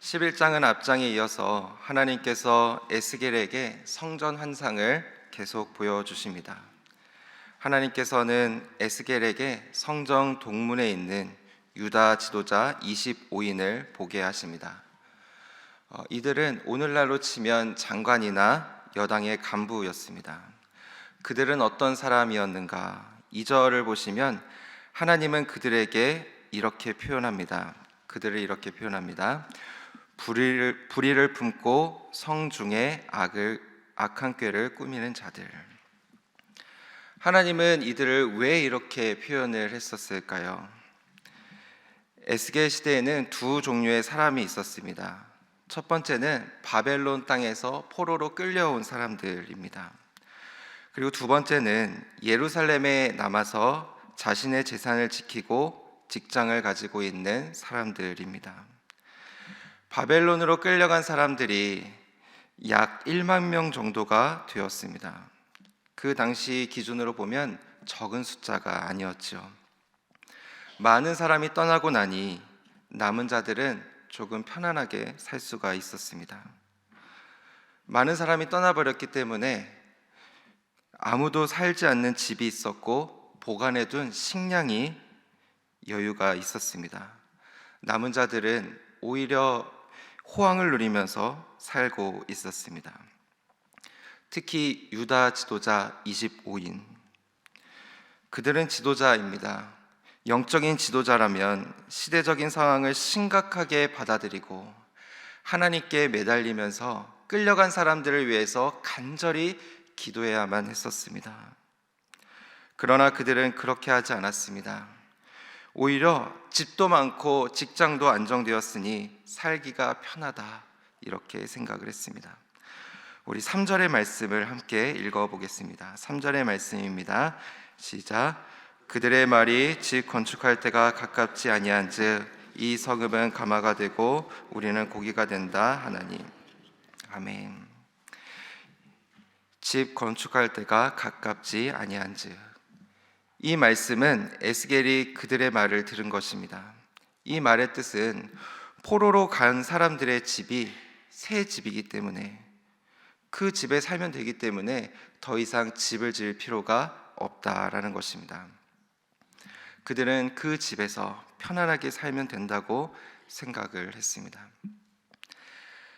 11장은 앞장에 이어서 하나님께서 에스겔에게 성전 환상을 계속 보여주십니다. 하나님께서는 에스겔에게 성전 동문에 있는 유다 지도자 25인을 보게 하십니다. 이들은 오늘날로 치면 장관이나 여당의 간부였습니다. 그들은 어떤 사람이었는가? 2절을 보시면 하나님은 그들을 이렇게 표현합니다. 불의를 품고 성중에 악한 꾀를 꾸미는 자들. 하나님은 이들을 왜 이렇게 표현을 했었을까요? 에스겔 시대에는 두 종류의 사람이 있었습니다. 첫 번째는 바벨론 땅에서 포로로 끌려온 사람들입니다. 그리고 두 번째는 예루살렘에 남아서 자신의 재산을 지키고 직장을 가지고 있는 사람들입니다. 바벨론으로 끌려간 사람들이 약 1만 명 정도가 되었습니다. 그 당시 기준으로 보면 적은 숫자가 아니었죠. 많은 사람이 떠나고 나니 남은 자들은 조금 편안하게 살 수가 있었습니다. 많은 사람이 떠나버렸기 때문에 아무도 살지 않는 집이 있었고 보관해둔 식량이 여유가 있었습니다. 남은 자들은 오히려 호황을 누리면서 살고 있었습니다. 특히 유다 지도자 25인, 그들은 지도자입니다. 영적인 지도자라면 시대적인 상황을 심각하게 받아들이고 하나님께 매달리면서 끌려간 사람들을 위해서 간절히 기도해야만 했었습니다. 그러나 그들은 그렇게 하지 않았습니다. 오히려 집도 많고 직장도 안정되었으니 살기가 편하다, 이렇게 생각을 했습니다. 우리 3절의 말씀을 함께 읽어보겠습니다. 3절의 말씀입니다. 시작. 그들의 말이 집 건축할 때가 가깝지 아니한즉 이 성읍은 가마가 되고 우리는 고기가 된다 하나니. 아멘. 집 건축할 때가 가깝지 아니한즉, 이 말씀은 에스겔이 그들의 말을 들은 것입니다. 이 말의 뜻은 포로로 간 사람들의 집이 새 집이기 때문에, 그 집에 살면 되기 때문에 더 이상 집을 지을 필요가 없다라는 것입니다. 그들은 그 집에서 편안하게 살면 된다고 생각을 했습니다.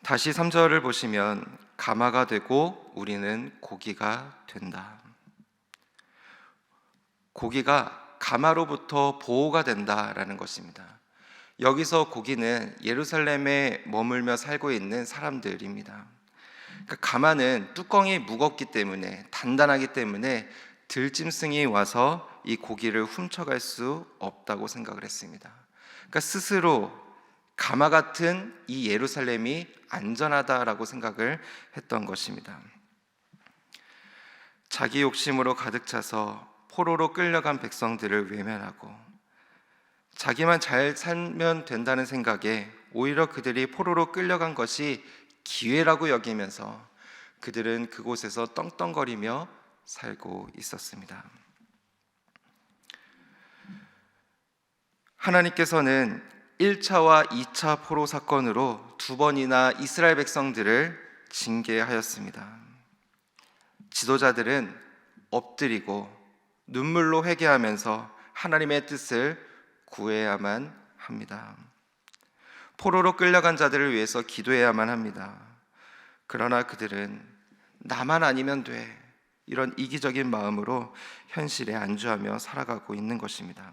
다시 3절을 보시면 가마가 되고 우리는 고기가 된다. 고기가 가마로부터 보호가 된다라는 것입니다. 여기서 고기는 예루살렘에 머물며 살고 있는 사람들입니다. 그러니까 가마는 뚜껑이 무겁기 때문에, 단단하기 때문에 들짐승이 와서 이 고기를 훔쳐갈 수 없다고 생각을 했습니다. 그러니까 스스로 가마 같은 이 예루살렘이 안전하다라고 생각을 했던 것입니다. 자기 욕심으로 가득 차서 포로로 끌려간 백성들을 외면하고 자기만 잘 살면 된다는 생각에 오히려 그들이 포로로 끌려간 것이 기회라고 여기면서 그들은 그곳에서 떵떵거리며 살고 있었습니다. 하나님께서는 1차와 2차 포로 사건으로 두 번이나 이스라엘 백성들을 징계하였습니다. 지도자들은 엎드리고 눈물로 회개하면서 하나님의 뜻을 구해야만 합니다. 포로로 끌려간 자들을 위해서 기도해야만 합니다. 그러나 그들은 나만 아니면 돼, 이런 이기적인 마음으로 현실에 안주하며 살아가고 있는 것입니다.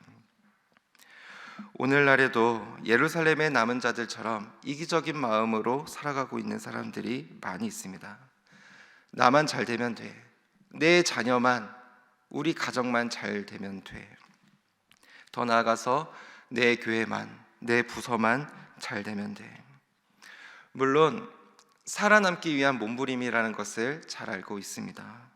오늘날에도 예루살렘의 남은 자들처럼 이기적인 마음으로 살아가고 있는 사람들이 많이 있습니다. 나만 잘 되면 돼, 내 자녀만, 우리 가정만 잘 되면 돼, 더 나아가서 내 교회만, 내 부서만 잘 되면 돼. 물론 살아남기 위한 몸부림이라는 것을 잘 알고 있습니다.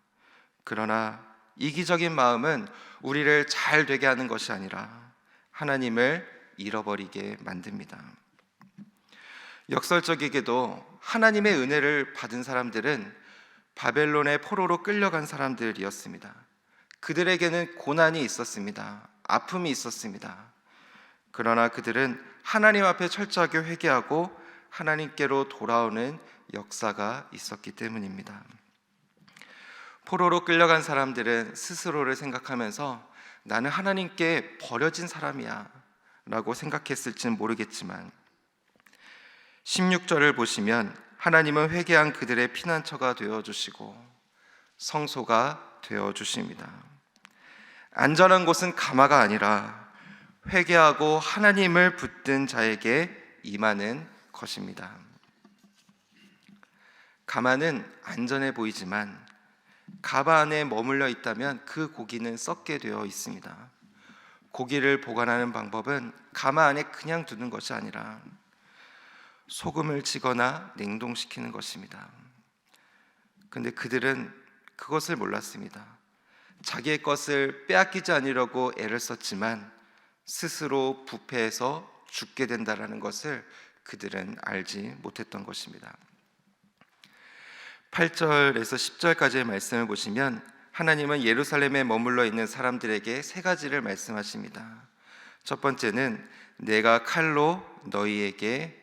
그러나 이기적인 마음은 우리를 잘 되게 하는 것이 아니라 하나님을 잃어버리게 만듭니다. 역설적이게도 하나님의 은혜를 받은 사람들은 바벨론의 포로로 끌려간 사람들이었습니다. 그들에게는 고난이 있었습니다. 아픔이 있었습니다. 그러나 그들은 하나님 앞에 철저하게 회개하고 하나님께로 돌아오는 역사가 있었기 때문입니다. 포로로 끌려간 사람들은 스스로를 생각하면서 나는 하나님께 버려진 사람이야 라고 생각했을지는 모르겠지만 16절을 보시면 하나님은 회개한 그들의 피난처가 되어주시고 성소가 되어주십니다. 안전한 곳은 가마가 아니라 회개하고 하나님을 붙든 자에게 임하는 것입니다. 가마는 안전해 보이지만 가마 안에 머물러 있다면 그 고기는 썩게 되어 있습니다. 고기를 보관하는 방법은 가마 안에 그냥 두는 것이 아니라 소금을 치거나 냉동시키는 것입니다. 근데 그들은 그것을 몰랐습니다. 자기의 것을 빼앗기지 않으려고 애를 썼지만 스스로 부패해서 죽게 된다는 것을 그들은 알지 못했던 것입니다. 8절에서 10절까지의 말씀을 보시면 하나님은 예루살렘에 머물러 있는 사람들에게 세 가지를 말씀하십니다. 첫 번째는 내가 칼로 너희에게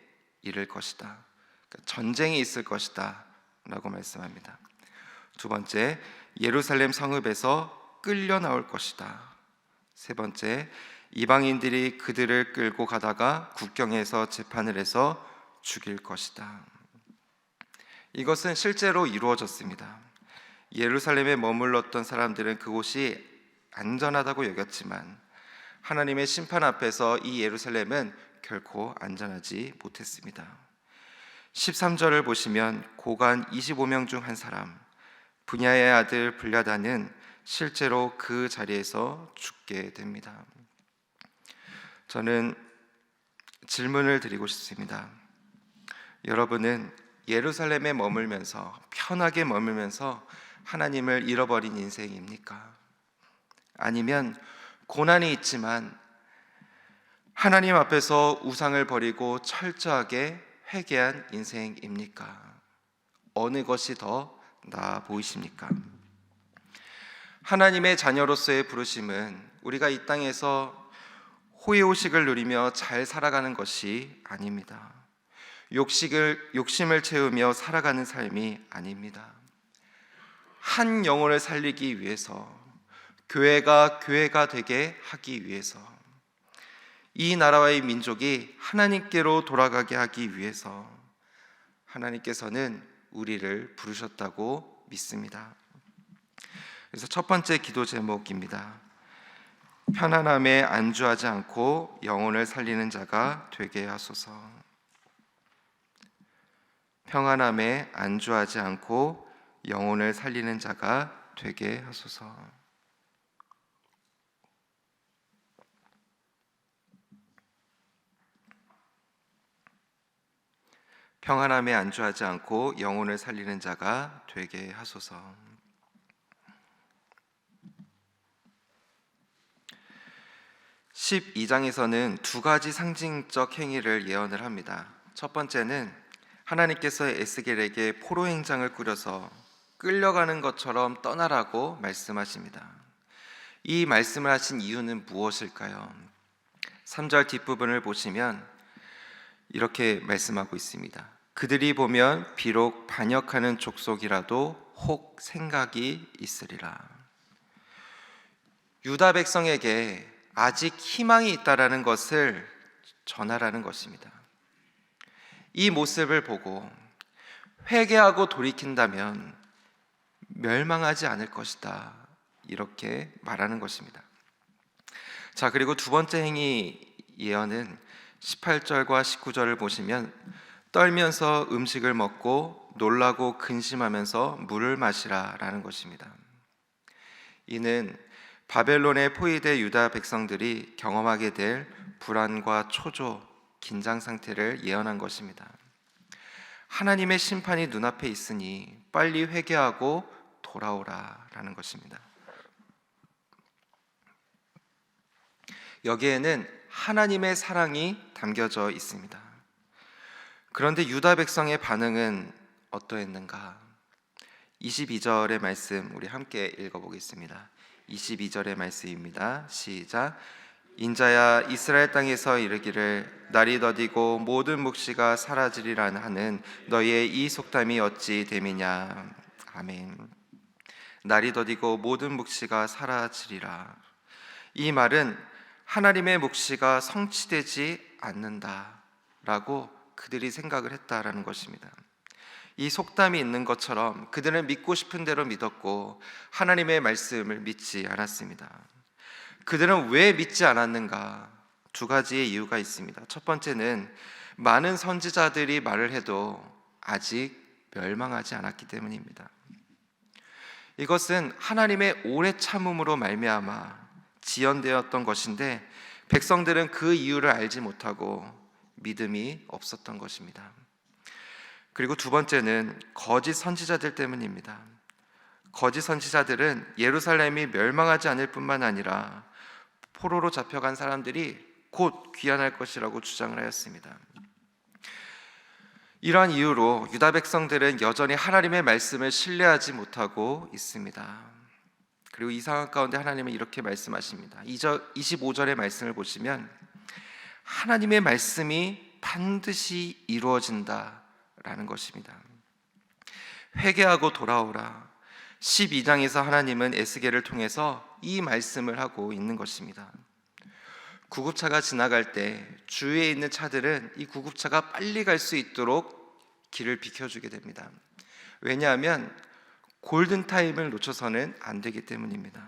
이를 것이다. 그러니까 전쟁이 있을 것이다 라고 말씀합니다. 두 번째, 예루살렘 성읍에서 끌려 나올 것이다. 세 번째, 이방인들이 그들을 끌고 가다가 국경에서 재판을 해서 죽일 것이다. 이것은 실제로 이루어졌습니다. 예루살렘에 머물렀던 사람들은 그곳이 안전하다고 여겼지만 하나님의 심판 앞에서 이 예루살렘은 결코 안전하지 못했습니다. 13절을 보시면 고관 25명 중 한 사람 분야의 아들 블랴다는 실제로 그 자리에서 죽게 됩니다. 저는 질문을 드리고 싶습니다. 여러분은 예루살렘에 머물면서 편하게 머물면서 하나님을 잃어버린 인생입니까? 아니면 고난이 있지만 하나님 앞에서 우상을 버리고 철저하게 회개한 인생입니까? 어느 것이 더 나아 보이십니까? 하나님의 자녀로서의 부르심은 우리가 이 땅에서 호의호식을 누리며 잘 살아가는 것이 아닙니다. 욕심을 채우며 살아가는 삶이 아닙니다. 한 영혼을 살리기 위해서, 교회가 되게 하기 위해서, 이 나라와의 민족이 하나님께로 돌아가게 하기 위해서 하나님께서는 우리를 부르셨다고 믿습니다. 그래서 첫 번째 기도 제목입니다. 편안함에 안주하지 않고 영혼을 살리는 자가 되게 하소서. 평안함에 안주하지 않고 영혼을 살리는 자가 되게 하소서. 평안함에 안주하지 않고 영혼을 살리는 자가 되게 하소서. 12장에서는 두 가지 상징적 행위를 예언을 합니다. 첫 번째는 하나님께서 에스겔에게 포로 행장을 꾸려서 끌려가는 것처럼 떠나라고 말씀하십니다. 이 말씀을 하신 이유는 무엇일까요? 3절 뒷부분을 보시면 이렇게 말씀하고 있습니다. 그들이 보면 비록 반역하는 족속이라도 혹 생각이 있으리라. 유다 백성에게 아직 희망이 있다라는 것을 전하라는 것입니다. 이 모습을 보고 회개하고 돌이킨다면 멸망하지 않을 것이다, 이렇게 말하는 것입니다. 자, 그리고 두 번째 행위 예언은 18절과 19절을 보시면 떨면서 음식을 먹고 놀라고 근심하면서 물을 마시라 라는 것입니다. 이는 바벨론에 포위된 유다 백성들이 경험하게 될 불안과 초조, 긴장 상태를 예언한 것입니다. 하나님의 심판이 눈앞에 있으니 빨리 회개하고 돌아오라 라는 것입니다. 여기에는 하나님의 사랑이 담겨져 있습니다. 그런데 유다 백성의 반응은 어떠했는가? 22절의 말씀 우리 함께 읽어보겠습니다. 22절의 말씀입니다. 시작. 인자야 이스라엘 땅에서 이르기를 날이 더디고 모든 묵시가 사라지리라 하는 너희의 이 속담이 어찌 됨이냐. 아멘. 날이 더디고 모든 묵시가 사라지리라. 이 말은 하나님의 묵시가 성취되지 않는다라고 그들이 생각을 했다라는 것입니다. 이 속담이 있는 것처럼 그들은 믿고 싶은 대로 믿었고 하나님의 말씀을 믿지 않았습니다. 그들은 왜 믿지 않았는가? 두 가지의 이유가 있습니다. 첫 번째는 많은 선지자들이 말을 해도 아직 멸망하지 않았기 때문입니다. 이것은 하나님의 오래 참음으로 말미암아 지연되었던 것인데 백성들은 그 이유를 알지 못하고 믿음이 없었던 것입니다. 그리고 두 번째는 거짓 선지자들 때문입니다. 거짓 선지자들은 예루살렘이 멸망하지 않을 뿐만 아니라 포로로 잡혀간 사람들이 곧 귀환할 것이라고 주장을 하였습니다. 이러한 이유로 유다 백성들은 여전히 하나님의 말씀을 신뢰하지 못하고 있습니다. 그리고 이 상황 가운데 하나님은 이렇게 말씀하십니다. 25절의 말씀을 보시면 하나님의 말씀이 반드시 이루어진다라는 것입니다. 회개하고 돌아오라. 12장에서 하나님은 에스겔을 통해서 이 말씀을 하고 있는 것입니다. 구급차가 지나갈 때 주위에 있는 차들은 이 구급차가 빨리 갈 수 있도록 길을 비켜주게 됩니다. 왜냐하면 골든타임을 놓쳐서는 안 되기 때문입니다.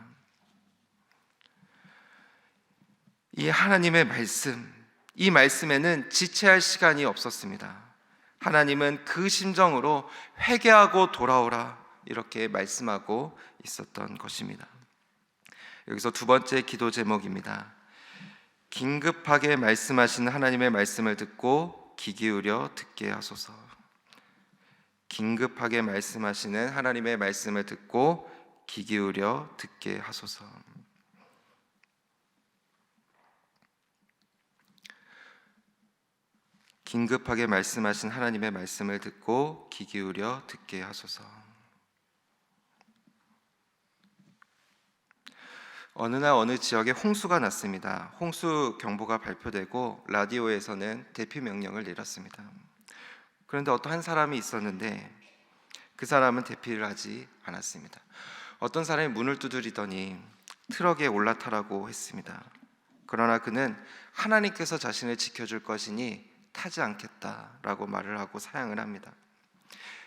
이 하나님의 말씀, 이 말씀에는 지체할 시간이 없었습니다. 하나님은 그 심정으로 회개하고 돌아오라 이렇게 말씀하고 있었던 것입니다. 여기서 두 번째 기도 제목입니다. 긴급하게 말씀하신 하나님의 말씀을 듣고 귀 기울여 듣게 하소서. 긴급하게 말씀하시는 하나님의 말씀을 듣고 귀 기울여 듣게 하소서. 긴급하게 말씀하신 하나님의 말씀을 듣고 귀 기울여 듣게 하소서. 어느 날 어느 지역에 홍수가 났습니다. 홍수 경보가 발표되고 라디오에서는 대피 명령을 내렸습니다. 그런데 어떤 한 사람이 있었는데 그 사람은 대피를 하지 않았습니다. 어떤 사람이 문을 두드리더니 트럭에 올라타라고 했습니다. 그러나 그는 하나님께서 자신을 지켜줄 것이니 타지 않겠다라고 말을 하고 사양을 합니다.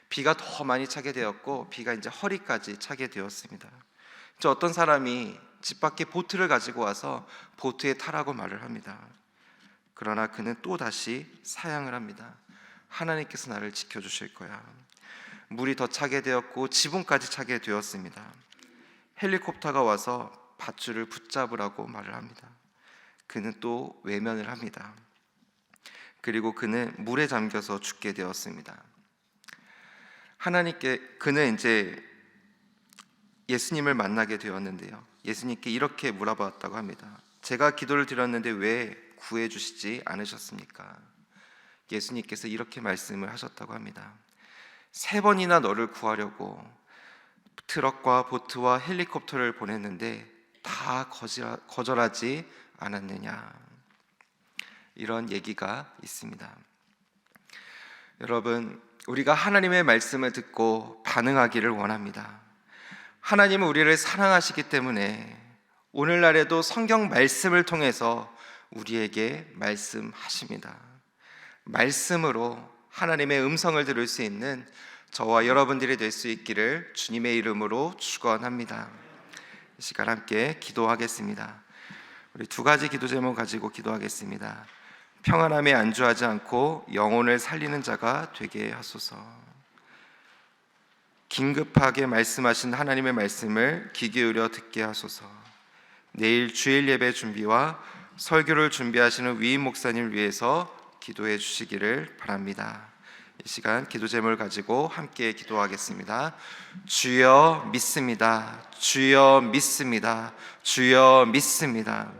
비가 더 많이 차게 되었고 비가 이제 허리까지 차게 되었습니다. 어떤 사람이 집 밖에 보트를 가지고 와서 보트에 타라고 말을 합니다. 그러나 그는 또 다시 사양을 합니다. 하나님께서 나를 지켜주실 거야. 물이 더 차게 되었고 지붕까지 차게 되었습니다. 헬리콥터가 와서 밧줄을 붙잡으라고 말을 합니다. 그는 또 외면을 합니다. 그리고 그는 물에 잠겨서 죽게 되었습니다. 그는 이제 예수님을 만나게 되었는데요. 예수님께 이렇게 물어봤다고 합니다. 제가 기도를 드렸는데 왜 구해주시지 않으셨습니까? 예수님께서 이렇게 말씀을 하셨다고 합니다. 3번이나 너를 구하려고 트럭과 보트와 헬리콥터를 보냈는데 다 거절하지 않았느냐. 이런 얘기가 있습니다. 여러분, 우리가 하나님의 말씀을 듣고 반응하기를 원합니다. 하나님은 우리를 사랑하시기 때문에 오늘날에도 성경 말씀을 통해서 우리에게 말씀하십니다. 말씀으로 하나님의 음성을 들을 수 있는 저와 여러분들이 될 수 있기를 주님의 이름으로 축원합니다. 이 시간 함께 기도하겠습니다. 우리 두 가지 기도 제목 가지고 기도하겠습니다. 평안함에 안주하지 않고 영혼을 살리는 자가 되게 하소서. 긴급하게 말씀하신 하나님의 말씀을 귀 기울여 듣게 하소서. 내일 주일 예배 준비와 설교를 준비하시는 위임 목사님을 위해서 기도해 주시기를 바랍니다. 이 시간 기도 제목을 가지고 함께 기도하겠습니다. 주여 믿습니다. 주여 믿습니다. 주여 믿습니다.